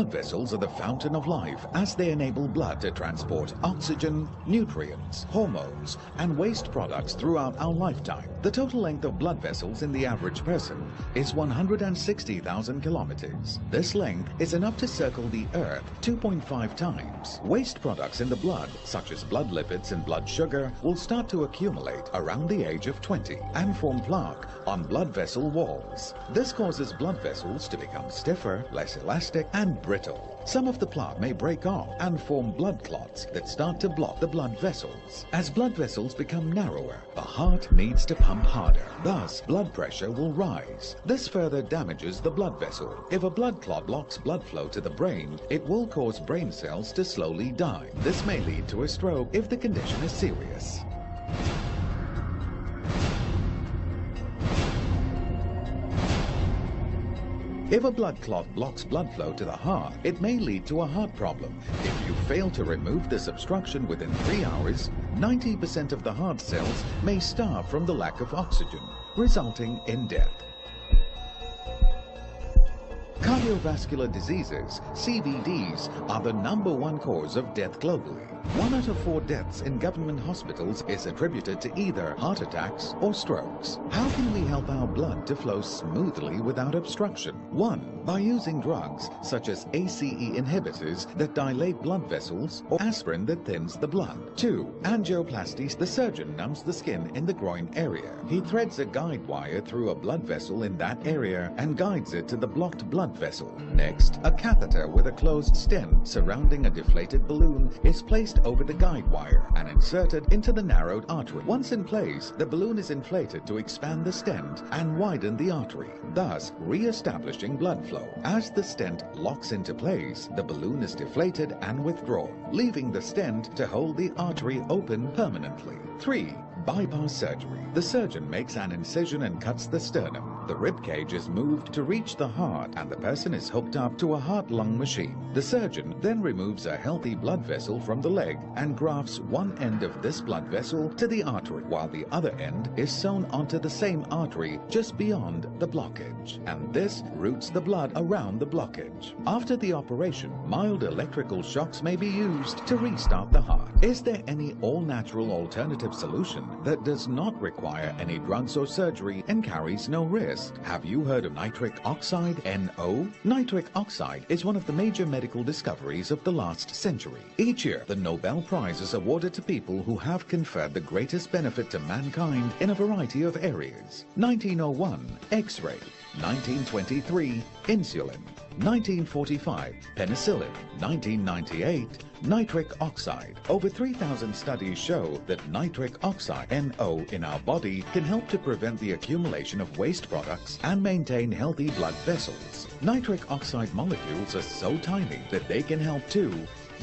Blood vessels are the fountain of life as they enable blood to transport oxygen, nutrients, hormones, and waste products throughout our lifetime. The total length of blood vessels in the average person is 160,000 kilometers. This length is enough to circle the Earth 2.5 times. Waste products in the blood, such as blood lipids and blood sugar, will start to accumulate around the age of 20 and form plaque on blood vessel walls. This causes blood vessels to become stiffer, less elastic, and brittle. Some of the plaque may break off and form blood clots that start to block the blood vessels. As blood vessels become narrower, the heart needs to pump harder. Thus, blood pressure will rise. This further damages the blood vessel. If a blood clot blocks blood flow to the brain, it will cause brain cells to slowly die. This may lead to a stroke if the condition is serious. If a blood clot blocks blood flow to the heart, it may lead to a heart problem. If you fail to remove this obstruction within 3 hours, 90% of the heart cells may starve from the lack of oxygen, resulting in death. Cardiovascular diseases, CVDs, are the #1 cause of death globally. 1 out of 4 deaths in government hospitals is attributed to either heart attacks or strokes. How can we help our blood to flow smoothly without obstruction? 1. By using drugs such as ACE inhibitors that dilate blood vessels or aspirin that thins the blood. 2. Angioplasty. The surgeon numbs the skin in the groin area. He threads a guide wire through a blood vessel in that area and guides it to the blocked blood vessel. Next, a catheter with a closed stent surrounding a deflated balloon is placed over the guide wire and inserted into the narrowed artery. Once in place, the balloon is inflated to expand the stent and widen the artery, thus re-establishing blood flow. As the stent locks into place, the balloon is deflated and withdrawn, leaving the stent to hold the artery open permanently. 3. Bypass surgery. The surgeon makes an incision and cuts the sternum. The rib cage is moved to reach the heart and the person is hooked up to a heart-lung machine. The surgeon then removes a healthy blood vessel from the leg and grafts one end of this blood vessel to the artery, while the other end is sewn onto the same artery just beyond the blockage. And this routes the blood around the blockage. After the operation, mild electrical shocks may be used to restart the heart. Is there any all-natural alternative solution that does not require any drugs or surgery and carries no risk? Have you heard of nitric oxide, NO? Nitric oxide is one of the major medical discoveries of the last century. Each year, the Nobel Prize is awarded to people who have conferred the greatest benefit to mankind in a variety of areas. 1901, X-ray. 1923, insulin. 1945, penicillin. 1998, nitric oxide. Over 3,000 studies show that nitric oxide, NO, in our body can help to prevent the accumulation of waste products and maintain healthy blood vessels. Nitric oxide molecules are so tiny that they can help to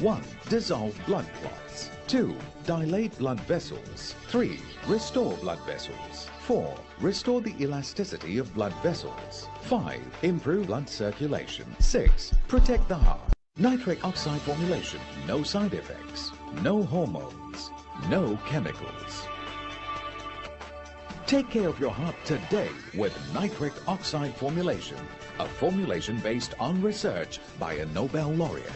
1. Dissolve blood clots. 2. Dilate blood vessels. 3. Restore blood vessels. 4. Restore the elasticity of blood vessels. 5. Improve blood circulation. 6. Protect the heart. Nitric oxide formulation. No side effects. No hormones. No chemicals. Take care of your heart today with nitric oxide formulation, a formulation based on research by a Nobel laureate.